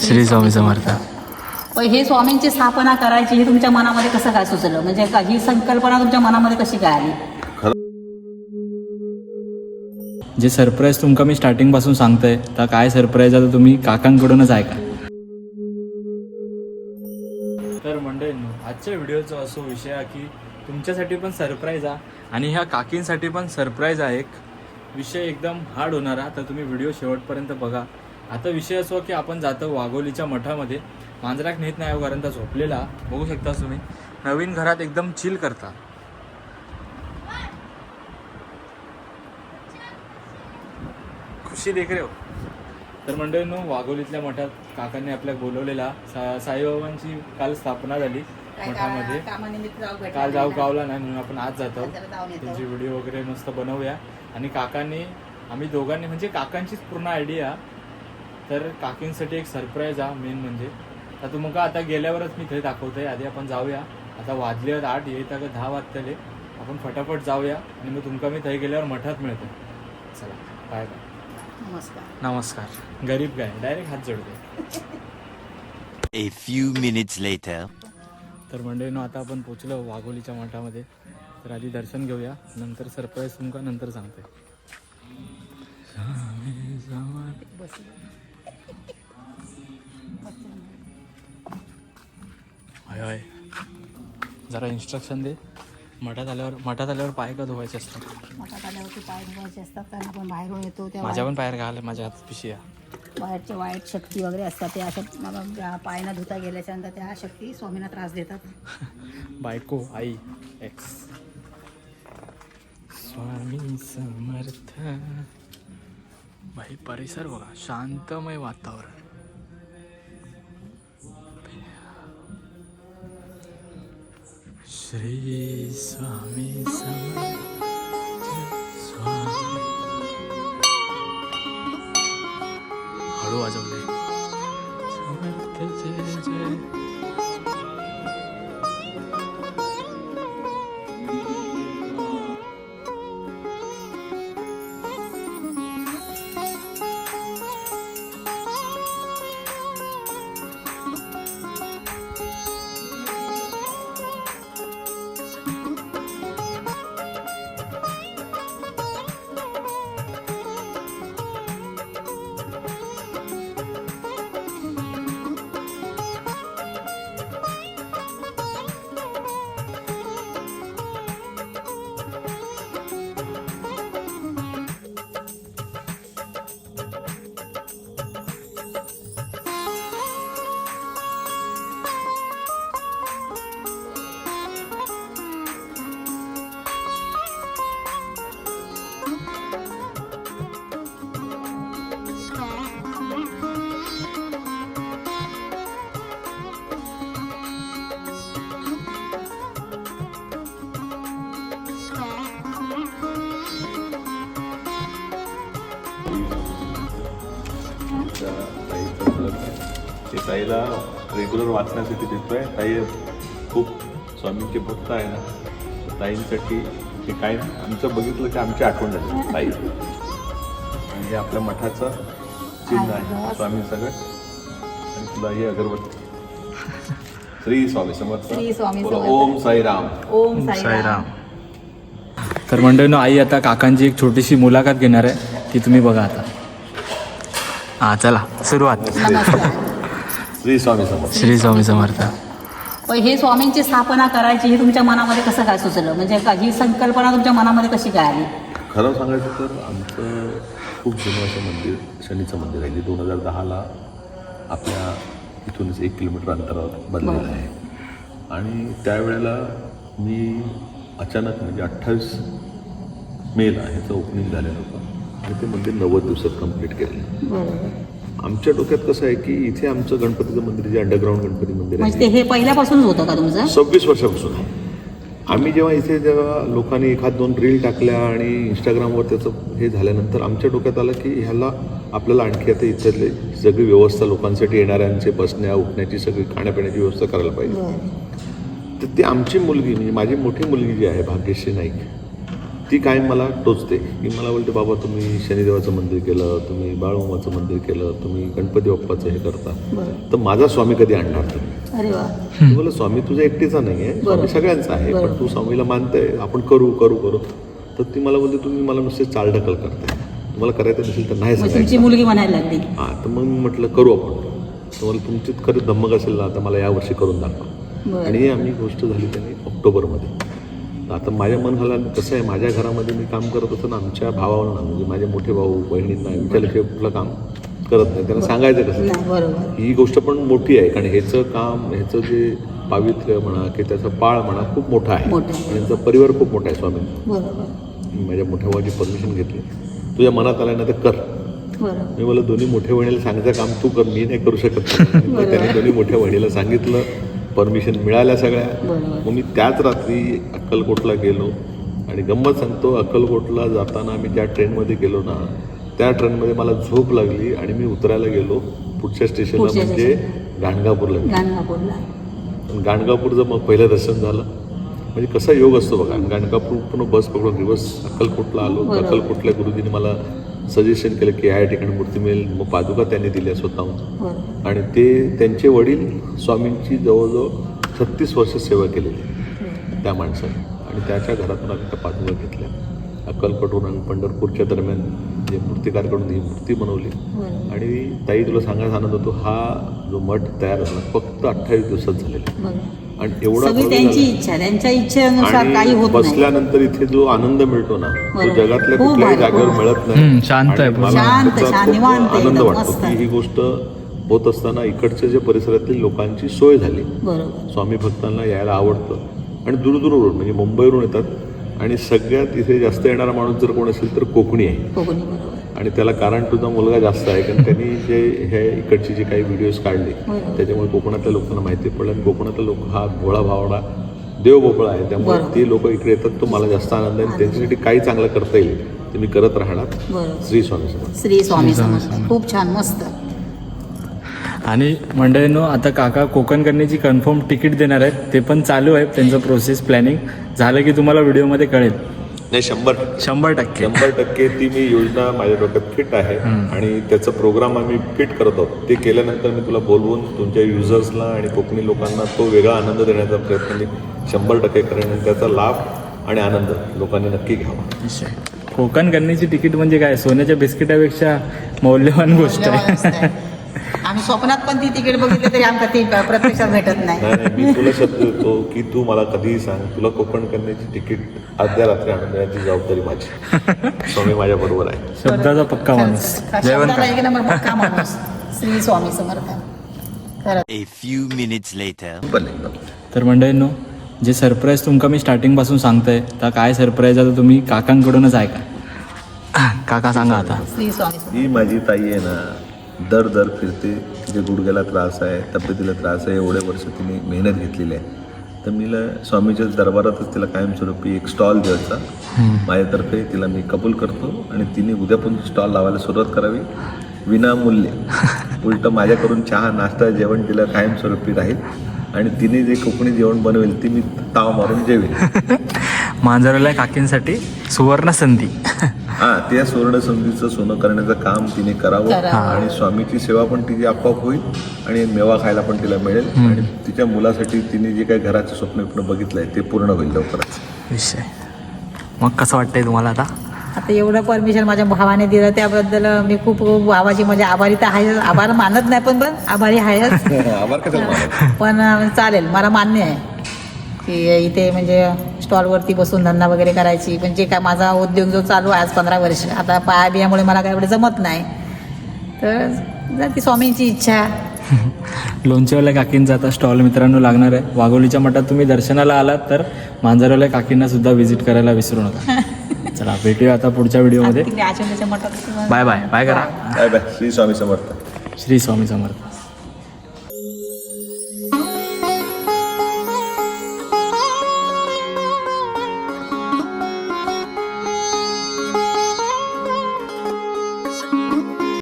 श्री स्वामी समर्थ. पण हे स्वामींची स्थापना करायची हे तुमच्या मनामध्ये कसं काय सुचलं, म्हणजे ही संकल्पना तुमच्या मनामध्ये कशी काय आली? जे सरप्राईज तुमका मी स्टार्टिंग पासून सांगतोय तर काय सरप्राईज आहे तर तुम्ही काकांकडूनच ऐका. तर मंडळींनो, आजच्या व्हिडिओचा असो विषय आहे की तुमच्यासाठी पण सरप्राईज आहे आणि ह्या काकींसाठी पण सरप्राईज आहे. एक विषय एकदम हार्ड होणार आहे, तर तुम्ही व्हिडिओ शेवटपर्यंत बघा. आता विषय असो की आपण जातो वाघोलीच्या मठामध्ये. मांजराक नेत नाही कारण तर झोपलेला बघू शकता तुम्ही. नवीन घरात एकदम चिल करता. खुशी देख रे हो. तर मंडळींनो, वाघोलीतल्या मठात काकांनी आपल्याला बोलवलेला. साईबाबांची काल स्थापना झाली मठामध्ये. काल जाऊ गावला नाही म्हणून आपण आज जातो. त्यांची व्हिडिओ वगैरे मस्त बनवूया. आणि काकांनी आम्ही दोघांनी म्हणजे काकांचीच पूर्ण आयडिया. तर काकींसाठी एक सरप्राईज आहे मेन म्हणजे. तर तुमका आता गेल्यावरच मी थंय दाखवतोय. आधी आपण जाऊया. आता वाजले 8 येत 10 वाजतले. आपण फटाफट जाऊया आणि मग तुमका मी थंय गेल्यावर मठात मिळतो. चला बाय बाय. नमस्कार. गरीब गाय डायरेक्ट हात जोडते. A few minutes later. तर मंडळींनो, आता आपण पोचलो वाघोलीच्या मठामध्ये. तर आधी दर्शन घेऊया, नंतर सरप्राईज तुमका नंतर सांगते. हाय हाय, जरा इन्स्ट्रक्शन दे. मठात आल्यावर पाय का धुवायचे असतात? मठात आल्यावरती पाय धुवायचे असतात कारण आपण बाहेरून येतो त्या माझ्या पण पायर घाल, माझ्या हातात पिशी आहे. बाहेरच्या वाईट शक्ती वगैरे असतात त्या अशा पाय न धुता गेल्याच्या नंतर त्या शक्ती स्वामींना त्रास देतात. बायको आई एक्स. स्वामी समर्थ. भाई परिसर बघा, शांतमय वातावरण. श्री स्वामी समर्थ. स्वामी. हळू वाजवले. समर्थ जय जय. ते ताईला रेग्युलर वाचण्यासाठी देतोय. ताई खूप स्वामींचे भक्त आहे ना, तर ताईंसाठी हे काय आमचं बघितलं की आमची आठवण झाली ताई. आणि हे आपल्या मठाचं चिन्ह आहे स्वामी सगळं. आणि तुला ही अगरबत्ती. श्री स्वामी समर्थ. ओम साईराम. ओम साईराम. तर मंडळींनो, आई आता काकांची एक छोटीशी मुलाखत घेणार आहे, ती तुम्ही बघा आता. हा चला सुरुवात. श्री स्वामी समर्थ. श्री स्वामी समर्थ. पण हे स्वामींची स्थापना करायची हे तुमच्या मनामध्ये कसं काय सुचलं, म्हणजे ही संकल्पना तुमच्या मनामध्ये कशी काय आली? खरं सांगायचं तर आमचं खूप जुनं असं मंदिर, शनीचं मंदिर आहे. 2010ला आपल्या इथूनच 1 किलोमीटर अंतरावर बनलेलं आहे. आणि त्यावेळेला मी अचानक म्हणजे 28 मेला ह्याचं ओपनिंग झालेलं होतं आणि ते मंदिर 90 दिवसात कंप्लीट केलं. आमच्या डोक्यात कसं आहे की इथे आमचं गणपतीचं मंदिर जे अंडरग्राऊंड गणपती मंदिर आहे, म्हणजे हे पहिल्यापासूनच होतं का तुमचं? 26 वर्षापासून आहे. आम्ही जेव्हा लोकांनी 1-2 रील टाकल्या आणि इंस्टाग्रामवर त्याचं हे झाल्यानंतर आमच्या डोक्यात आलं की ह्याला आपल्याला आणखी आता इथली सगळी व्यवस्था, लोकांसाठी येणाऱ्यांचे बसण्या उठण्याची सगळी खाण्यापिण्याची व्यवस्था करायला पाहिजे. तर ती आमची मुलगी म्हणजे माझी मोठी मुलगी जी आहे भाग्यश्री नाईक, ती कायम मला टोचते की मला बोलते बाबा तुम्ही शनिदेवाचं मंदिर केलं, तुम्ही बाळूमामाचं मंदिर केलं, तुम्ही गणपती बाप्पाचं हे करता, तर माझा स्वामी कधी आणणार तुम्ही? अरे वा. मी बोललो स्वामी तुझा एकटीचा नाही आहे, स्वामी सगळ्यांचा आहे, पण तू स्वामीला मानते, आपण करू करू करू. तर ती मला बोलते तुम्ही मला नुसते चालढकल करताय, तुम्हाला करायचं नसेल तर नाही मग तुमची सांगायचं. मुलगी म्हणायला लागली. हां, तर मग मी म्हटलं करू आपण. तुम्हाला तुमची खरं धमक असेल ना तर मला यावर्षी करून दाखवा. बरं. आणि ही आम्ही गोष्ट झाली त्यांनी ऑक्टोबरमध्ये. आता माझ्या मन घाला कसं आहे, माझ्या घरामध्ये मी काम करत असताना आमच्या भावांना म्हणजे माझे मोठे भाऊ बहिणींना विचारल्याशिवाय कुठलं काम करत नाही, त्यांना सांगायचं कसं. नाही, बरोबर. ही गोष्ट पण मोठी आहे कारण ह्याचं काम, ह्याचं जे पावित्र्य म्हणा की त्याचा पाळ म्हणा खूप मोठा आहे मोठं आहे. आणि त्यांचा परिवार खूप मोठा आहे. स्वामी बरोबर. मी माझ्या मोठ्या भावाची परमिशन घेतली, तुझ्या मनात आलं ना तर कर. बरोबर. मी मला दोन्ही मोठ्या बहिणीला सांगायचं काम तू कर, मी नाही करू शकत. तर त्याने दोन्ही मोठ्या बहिणीला सांगितलं, परमिशन मिळाल्या सगळ्या. बरोबर. मग मी त्याच रात्री अक्कलकोटला गेलो आणि गंमत सांगतो, अक्कलकोटला जाताना आम्ही ज्या ट्रेनमध्ये गेलो ना त्या ट्रेनमध्ये मला झोप लागली आणि मी उतरायला गेलो पुढच्या स्टेशनला, पुढच्या म्हणजे गाणगापूरला गेलो. गाणगापूरला. आणि गाणगापूरचं मग पहिलं दर्शन झालं. म्हणजे कसा योग असतो बघा, गाणगापूर पूर्ण बस पकडून दिवस अक्कलकोटला आलो. बरोबर. अक्कलकोटल्या गुरुजींनी मला सजेशन केलं की या ठिकाणी मूर्ती मिळेल, मग पादुका त्यांनी दिल्या स्वतःहून. बरोबर. आणि ते त्यांचे वडील स्वामींची जवळजवळ 36 वर्ष सेवा केलेली त्या माणसाने. आणि त्याच्या घरातून आम्ही त्या पादुका घेतल्या. अक्कलकोटहून आम्ही पंढरपूरच्या दरम्यान जे मूर्तिकारकडून ही मूर्ती बनवली. बरोबर. आणि ताई तुला सांगायचा आनंद होतो, हा जो मठ तयार झाला फक्त 28 दिवसात झालेला. बरोबर. आणि एवढा सगळी बदल त्यांची झाला. इच्छा, त्यांच्या इच्छेनुसार काही आणि होत नाही. बसल्यानंतर इथे जो आनंद मिळतो ना तो बरोबर. जगातल्या खूप कुठल्याही भारी, जागेवर खूप मिळत नाही. शांत आहे आणि पूर्ण. मला शांत, त्याचा शांत, खूप निवांत आनंद एकदम वाटतो मस्त. की ही गोष्ट होत असताना इकडच्या जे परिसरातील लोकांची सोय झाली. बरोबर. स्वामी भक्तांना यायला आवडतं आणि दूरदूरवरून म्हणजे मुंबईवरून येतात. आणि सगळ्यात इथे जास्त येणारा माणूस जर कोण असेल तर कोकणी आहे. कोकणी. बरोबर. आणि त्याला कारण तुझा मुलगा जास्त आहे कारण त्यांनी जे हे इकडचे जे काही व्हिडिओज काढले बरोबर. त्याच्यामुळे कोकणातल्या लोकांना माहिती पडलं. आणि कोकणातले लोक हा भोळा भावडा देवभोपळा आहे, त्यामुळे बरोबर. ते लोक इकडे येतात. तो मला जास्त आनंद आहे आणि त्यांच्यासाठी काही चांगलं करता येईल ते मी करत राहणार. बरोबर. श्री स्वामी समर्थ. श्री स्वामी समर्थ. खूप छान, मस्त. आणि मंडळींनो आता काका कोकण करण्याची कन्फर्म तिकीट देणार आहेत, ते पण चालू आहे त्यांचं प्रोसेस प्लॅनिंग. झालं की तुम्हाला व्हिडिओमध्ये कळेल. नाही 100% 100% ती मी योजना माझ्या डोक्यात फिट आहे आणि त्याचा प्रोग्राम आम्ही फिट करत आहोत. ते केल्यानंतर मी तुला बोलवून तुमच्या युजर्सला आणि कोकणी लोकांना तो वेगळा आनंद देण्याचा प्रयत्न मी 100% करेन आणि त्याचा लाभ आणि आनंद लोकांनी नक्की घ्यावा. कोकण करण्याची तिकीट म्हणजे काय, सोन्याच्या बिस्किटापेक्षा मौल्यवान गोष्ट आहे. आम्ही स्वप्नात पण ती तिकीट बघितली तरी आमका ती प्रत्यक्षात भेटत नाही. नाही मी तुला शब्द देतो की तू मला कधीही सांग, तुला कोकण करण्याची तिकीट अर्ध्या रात्री आणून देण्याची जबाबदारी माझी. स्वामी माझ्या बरोबर आहे. शब्दाचा पक्का माणूस. शब्दाला एक नंबर पक्का माणूस. श्री स्वामी समर्थ. खरं. A few minutes later. तर मंडळींनो जे सरप्राईज तुमका मी स्टार्टिंगपासून सांगतोय तर काय सरप्राईज आता तुम्ही काकांकडूनच ऐका. काका सांगा आता. श्री स्वामी समर्थ. ही माझी ताई आहे ना, दर फिरते. तिथे गुडघ्याला त्रास आहे, तब्येतीला त्रास आहे, एवढे वर्ष तिने मेहनत घेतलेली आहे. तर मी स्वामीच्या दरबारातच तिला कायमस्वरूपी एक स्टॉल द्यायचा माझ्यातर्फे तिला मी कबूल करतो. आणि तिने उद्यापासून स्टॉल लावायला सुरुवात करावी विनामूल्य. उलटं माझ्याकडून चहा नाश्ता जेवण तिला कायमस्वरूपी राहील. आणि तिने जे कोकणी जेवण बनवेल ती मी ताव मारून जेवेल. मांजरला काकींसाठी सुवर्ण संधी. हां, त्या सुवर्ण संधीचं सोनं करण्याचं काम तिने करावं. आणि स्वामीची सेवा पण तिची आपोआप होईल आणि मेवा खायला पण तिला मिळेल. आणि तिच्या मुलासाठी तिने जे काही घराचं स्वप्न बघितलंय ते पूर्ण होईल लवकरच. विषय मग कसं वाटतंय तुम्हाला आता? आता एवढं परमिशन माझ्या भावाने दिलं त्याबद्दल मी खूप भावाची म्हणजे आभारी तर आहे. आभार मानत नाही पण आभारी आहेच. आभार कसा पण चालेल, मला मान्य आहे की इथे म्हणजे स्टॉलवरती बसून धंदा वगैरे करायची. पण जे काय माझा उद्योग जो चालू आहे आज 15 वर्ष, आता पाया बियामुळे मला काय एवढं जमत नाही. तर जर ती स्वामींची इच्छा. लोणचेवाल्या काकींचा आता स्टॉल मित्रांनो लागणार आहे. वाघोलीच्या मठात तुम्ही दर्शनाला आलात तर मांजरवाल्या काकींना सुद्धा व्हिजिट करायला विसरू नका. चला भेटूया आता पुढच्या व्हिडिओमध्ये. तिकडे आचंदच्या मठात बाय बाय. बाय करा. Bye bye. श्री स्वामी समर्थ. श्री स्वामी समर्थ.